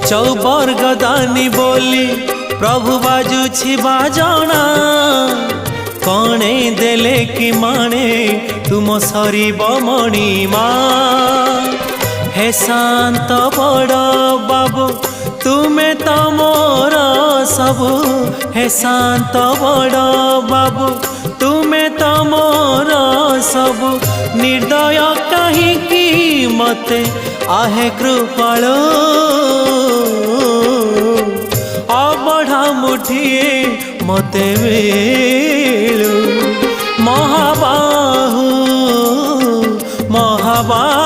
चौबर्ग दानी बोली प्रभु बाजुछि बाजना कणे देले कि माणे तुम सरीब मणिमा हे शांत बड़ बाबू तुमे तो मोर सबु हे शांत बड़ बाबू तुमे तो मोर सबु निर्दय कहीं मते आहे कृपाल अबढ़ा मुठिए मते मिलू महाबाहु महाबाहु